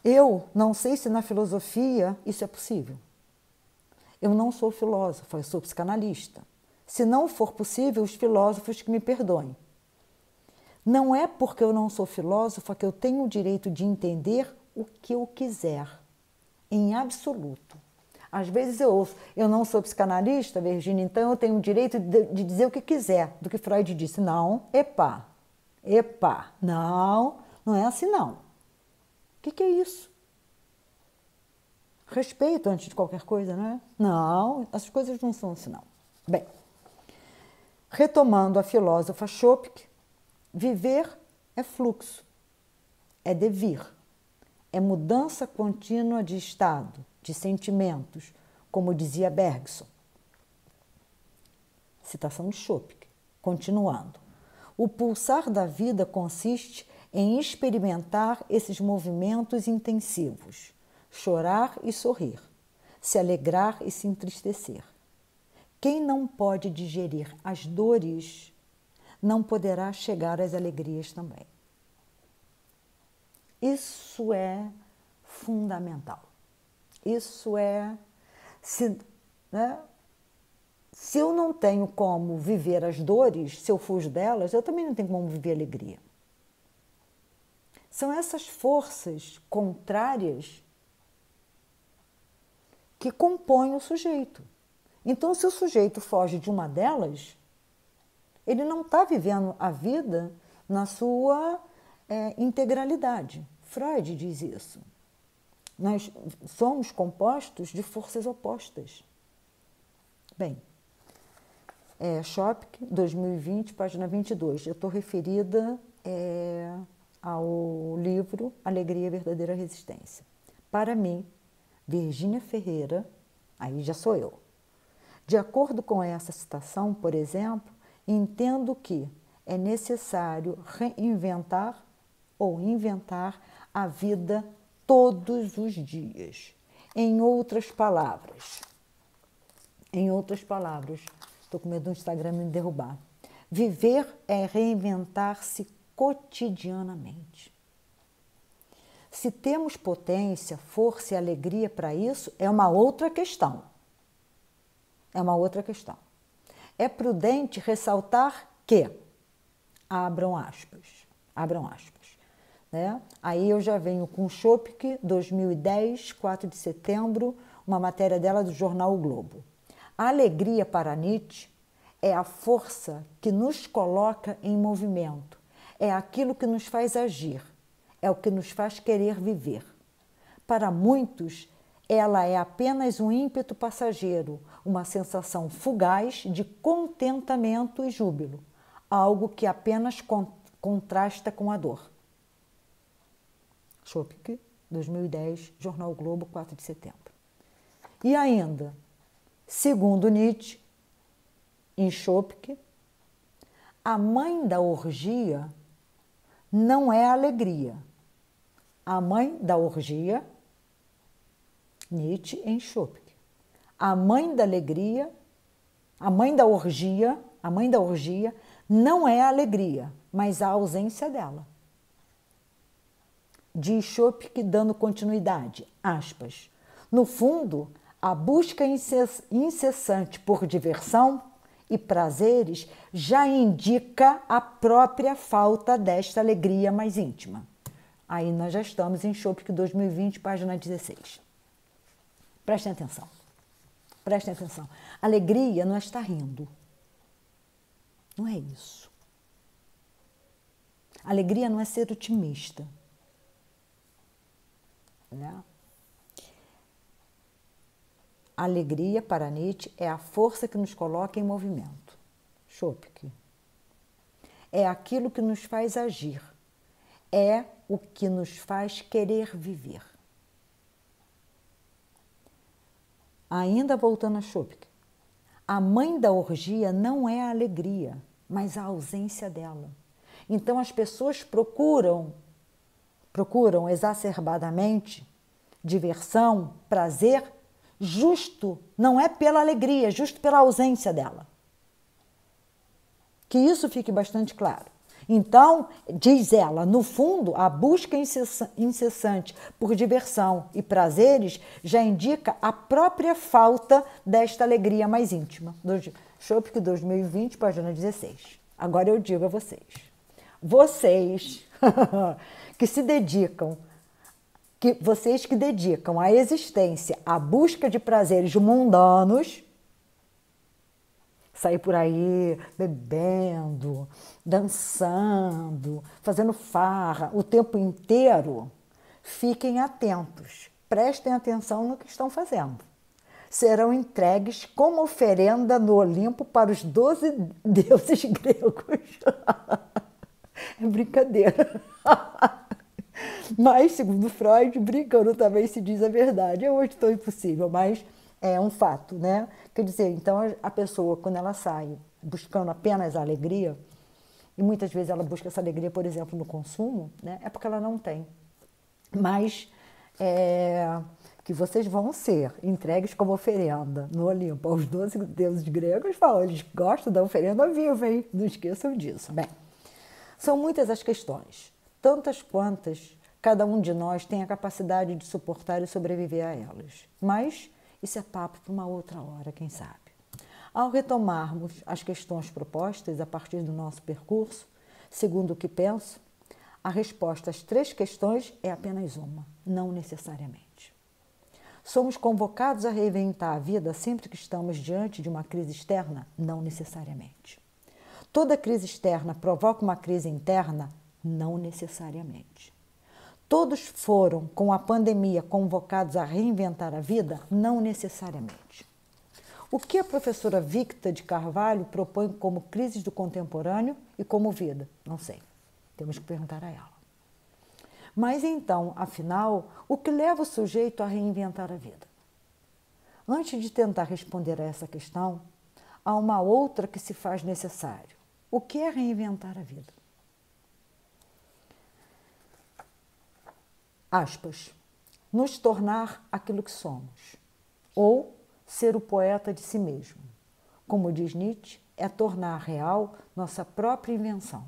eu não sei se na filosofia isso é possível. Eu não sou filósofa, eu sou psicanalista. Se não for possível, os filósofos que me perdoem. Não é porque eu não sou filósofa que eu tenho o direito de entender o que eu quiser, em absoluto. Às vezes eu ouço, eu não sou psicanalista, Virgínia, então eu tenho o direito de dizer o que quiser, do que Freud disse. Não, não é assim não. O que é isso? Respeito antes de qualquer coisa, não é? Não, as coisas não são assim não. Bem, retomando a filósofa Schopke, viver é fluxo, é devir, é mudança contínua de estado, de sentimentos, como dizia Bergson. Citação de Schopke. Continuando. O pulsar da vida consiste em experimentar esses movimentos intensivos, chorar e sorrir, se alegrar e se entristecer. Quem não pode digerir as dores, não poderá chegar às alegrias também. Isso é fundamental. Isso é... né? Se eu não tenho como viver as dores, se eu fujo delas, eu também não tenho como viver a alegria. São essas forças contrárias que compõem o sujeito. Então, se o sujeito foge de uma delas, ele não está vivendo a vida na sua integralidade. Freud diz isso. Nós somos compostos de forças opostas. Bem, Chopik, 2020, página 22. Eu estou referida ao livro Alegria e Verdadeira Resistência. Para mim, Virgínia Ferreira, aí já sou eu. De acordo com essa citação, por exemplo, entendo que é necessário reinventar ou inventar a vida todos os dias. Em outras palavras, estou com medo do Instagram me derrubar. Viver é reinventar-se cotidianamente. Se temos potência, força e alegria para isso, é uma outra questão. É prudente ressaltar que, abram aspas, né? Aí eu já venho com Chopik, 2010, 4 de setembro, uma matéria dela do jornal O Globo. A alegria para Nietzsche é a força que nos coloca em movimento, é aquilo que nos faz agir, é o que nos faz querer viver. Para muitos, ela é apenas um ímpeto passageiro, uma sensação fugaz de contentamento e júbilo, algo que apenas contrasta com a dor. Chopik, 2010, Jornal o Globo, 4 de setembro. E ainda, segundo Nietzsche, em Chopik, a mãe da orgia não é a alegria. A mãe da orgia, Nietzsche em Chopik. A mãe da orgia não é a alegria, mas a ausência dela. Diz Chopik, dando continuidade, aspas, no fundo, a busca incessante por diversão e prazeres já indica a própria falta desta alegria mais íntima. Aí nós já estamos em Chopik 2020, página 16. Prestem atenção. Alegria não é estar rindo. Não é isso. Alegria não é ser otimista. Né? Alegria, para Nietzsche, é a força que nos coloca em movimento. Chopik. É aquilo que nos faz agir. É o que nos faz querer viver. Ainda voltando a Chopik. A mãe da orgia não é a alegria, mas a ausência dela. Então as pessoas procuram exacerbadamente diversão, prazer, não é pela alegria, justo pela ausência dela. Que isso fique bastante claro. Então, diz ela, no fundo, a busca incessante por diversão e prazeres já indica a própria falta desta alegria mais íntima. Chopik 2020, página 16. Agora eu digo a vocês que se dedicam, vocês que dedicam a existência à busca de prazeres mundanos, sair por aí bebendo, dançando, fazendo farra o tempo inteiro, fiquem atentos, prestem atenção no que estão fazendo. Serão entregues como oferenda no Olimpo para os 12 deuses gregos. É brincadeira. Mas, segundo Freud, brincando também se diz a verdade. É hoje tão impossível, mas é um fato, né? Quer dizer, então a pessoa, quando ela sai buscando apenas a alegria, e muitas vezes ela busca essa alegria, por exemplo, no consumo, né? É porque ela não tem. Mas que vocês vão ser entregues como oferenda no Olimpo aos 12 deuses gregos, falam, eles gostam da oferenda viva, hein? Não esqueçam disso. Bem, são muitas as questões, tantas quantas cada um de nós tem a capacidade de suportar e sobreviver a elas. Mas isso é papo para uma outra hora, quem sabe. Ao retomarmos as questões propostas a partir do nosso percurso, segundo o que penso, a resposta às 3 questões é apenas uma, não necessariamente. Somos convocados a reinventar a vida sempre que estamos diante de uma crise externa? Não necessariamente. Toda crise externa provoca uma crise interna? Não necessariamente. Todos foram, com a pandemia, convocados a reinventar a vida? Não necessariamente. O que a professora Victa de Carvalho propõe como crises do contemporâneo e como vida? Não sei. Temos que perguntar a ela. Mas então, afinal, o que leva o sujeito a reinventar a vida? Antes de tentar responder a essa questão, há uma outra que se faz necessário. O que é reinventar a vida? Aspas. Nos tornar aquilo que somos. Ou ser o poeta de si mesmo. Como diz Nietzsche, é tornar real nossa própria invenção.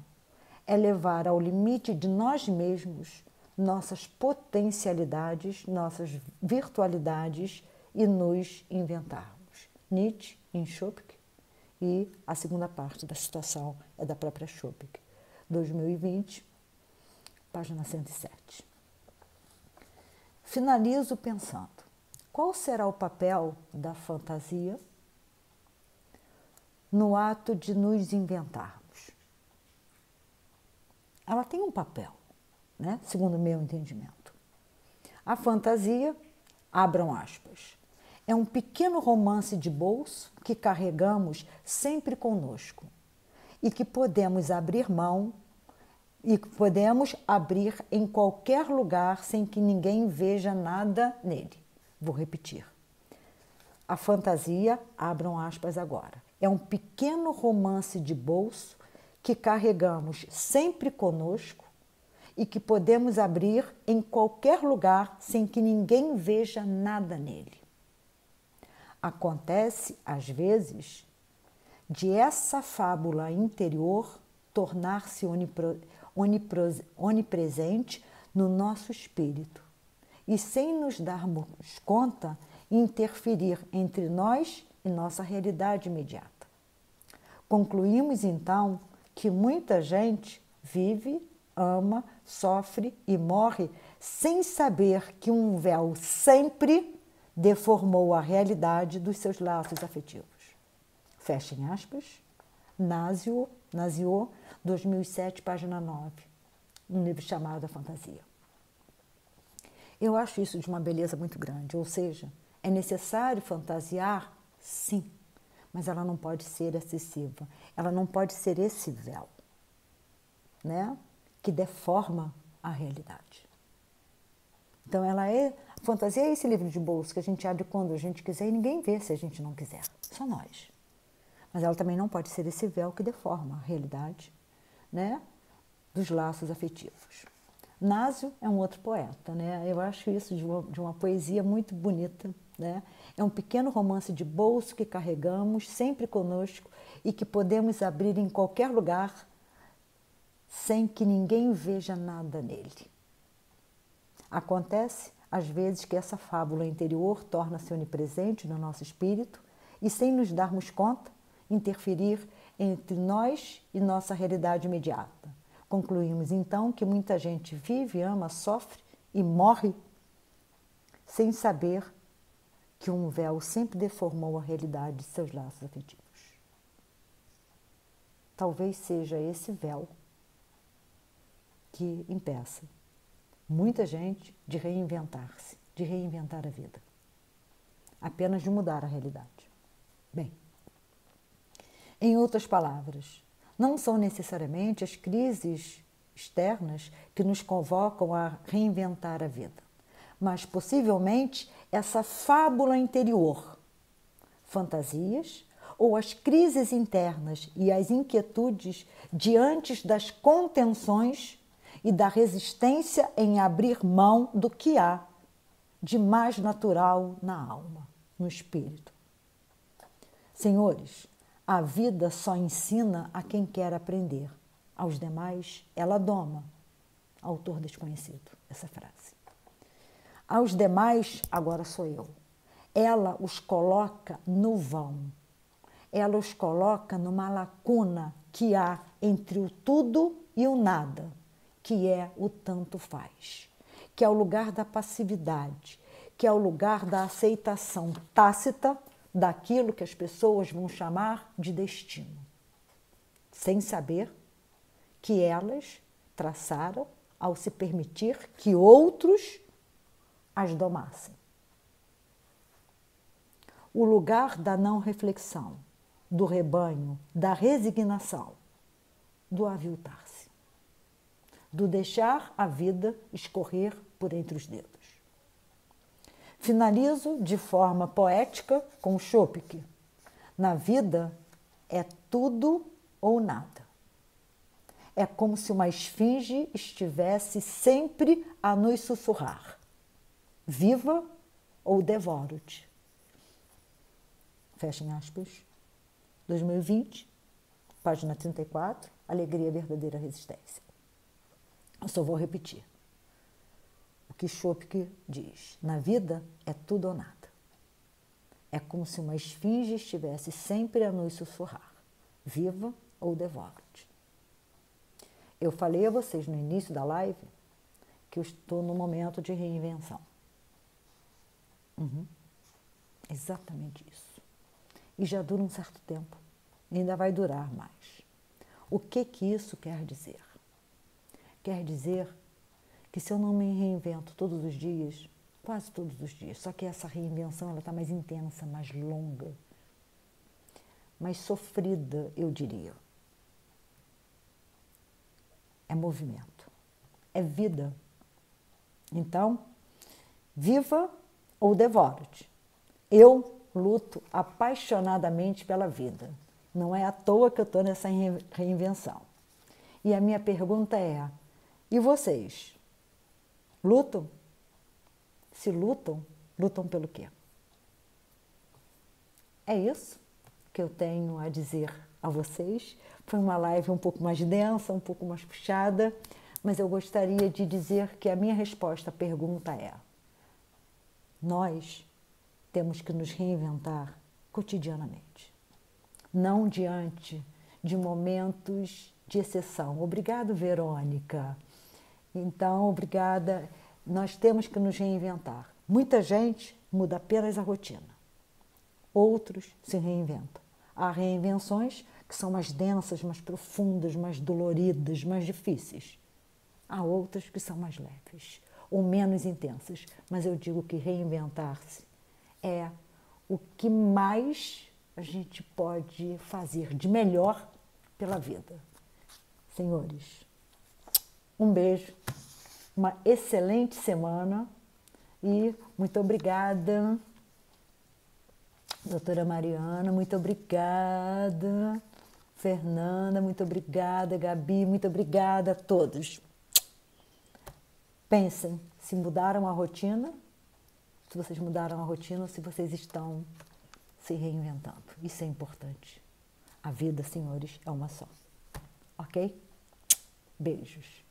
É levar ao limite de nós mesmos nossas potencialidades, nossas virtualidades e nos inventarmos. Nietzsche, em Chopin, e a segunda parte da citação é da própria Chopin, 2020, página 107. Finalizo pensando, qual será o papel da fantasia no ato de nos inventarmos? Ela tem um papel, né? Segundo o meu entendimento. A fantasia, abram aspas, é um pequeno romance de bolso que carregamos sempre conosco e que podemos abrir mão e que podemos abrir em qualquer lugar sem que ninguém veja nada nele. Vou repetir. A fantasia, abram aspas agora, é um pequeno romance de bolso que carregamos sempre conosco e que podemos abrir em qualquer lugar sem que ninguém veja nada nele. Acontece, às vezes, de essa fábula interior tornar-se onipresente no nosso espírito e, sem nos darmos conta, interferir entre nós e nossa realidade imediata. Concluímos, então, que muita gente vive, ama, sofre e morre sem saber que um véu sempre deformou a realidade dos seus laços afetivos. Fechem aspas. Nasio, 2007, página 9, um livro chamado A Fantasia. Eu acho isso de uma beleza muito grande, ou seja, é necessário fantasiar? Sim, mas ela não pode ser excessiva, ela não pode ser esse véu, né, que deforma a realidade. Então, a fantasia é esse livro de bolso que a gente abre quando a gente quiser e ninguém vê se a gente não quiser, só nós. Mas ela também não pode ser esse véu que deforma a realidade, né, dos laços afetivos. Nasio é um outro poeta, né? Eu acho isso de uma poesia muito bonita, né? É um pequeno romance de bolso que carregamos sempre conosco e que podemos abrir em qualquer lugar sem que ninguém veja nada nele. Acontece, às vezes, que essa fábula interior torna-se onipresente no nosso espírito e, sem nos darmos conta, interferir entre nós e nossa realidade imediata. Concluímos, então, que muita gente vive, ama, sofre e morre sem saber que um véu sempre deformou a realidade de seus laços afetivos. Talvez seja esse véu que impeça muita gente de reinventar-se, de reinventar a vida. Apenas de mudar a realidade. Bem, em outras palavras, não são necessariamente as crises externas que nos convocam a reinventar a vida, mas possivelmente essa fábula interior, fantasias ou as crises internas e as inquietudes diante das contenções e da resistência em abrir mão do que há de mais natural na alma, no espírito. Senhores, a vida só ensina a quem quer aprender. Aos demais, ela doma. Autor desconhecido, essa frase. Aos demais, agora sou eu. Ela os coloca no vão. Ela os coloca numa lacuna que há entre o tudo e o nada, que é o tanto faz, que é o lugar da passividade, que é o lugar da aceitação tácita daquilo que as pessoas vão chamar de destino, sem saber que elas traçaram ao se permitir que outros as domassem. O lugar da não reflexão, do rebanho, da resignação, do aviltar-se, do deixar a vida escorrer por entre os dedos. Finalizo de forma poética com Schopenhauer. Na vida é tudo ou nada. É como se uma esfinge estivesse sempre a nos sussurrar. Viva ou devoro-te. Fechem aspas. 2020, página 34, Alegria, Verdadeira Resistência. Eu só vou repetir o que Schopenhauer diz. Na vida é tudo ou nada. É como se uma esfinge estivesse sempre a nos sussurrar. Viva ou devoro-te. Eu falei a vocês no início da live que eu estou no momento de reinvenção. Exatamente isso. E já dura um certo tempo. E ainda vai durar mais. O que isso quer dizer? Quer dizer que se eu não me reinvento todos os dias, quase todos os dias, só que essa reinvenção está mais intensa, mais longa, mais sofrida, eu diria. É movimento, é vida. Então, viva ou devoro-te. Eu luto apaixonadamente pela vida. Não é à toa que eu estou nessa reinvenção. E a minha pergunta é, e vocês? Lutam? Se lutam, lutam pelo quê? É isso que eu tenho a dizer a vocês. Foi uma live um pouco mais densa, um pouco mais puxada, mas eu gostaria de dizer que a minha resposta à pergunta é: nós temos que nos reinventar cotidianamente, não diante de momentos de exceção. Obrigado, Verônica. Então, obrigada. Nós temos que nos reinventar. Muita gente muda apenas a rotina. Outros se reinventam. Há reinvenções que são mais densas, mais profundas, mais doloridas, mais difíceis. Há outras que são mais leves ou menos intensas. Mas eu digo que reinventar-se é o que mais a gente pode fazer de melhor pela vida. Senhores, um beijo, uma excelente semana e muito obrigada, doutora Mariana, muito obrigada, Fernanda, muito obrigada, Gabi, muito obrigada a todos. Pensem, se mudaram a rotina, se vocês mudaram a rotina, se vocês estão se reinventando. Isso é importante. A vida, senhores, é uma só. Ok? Beijos.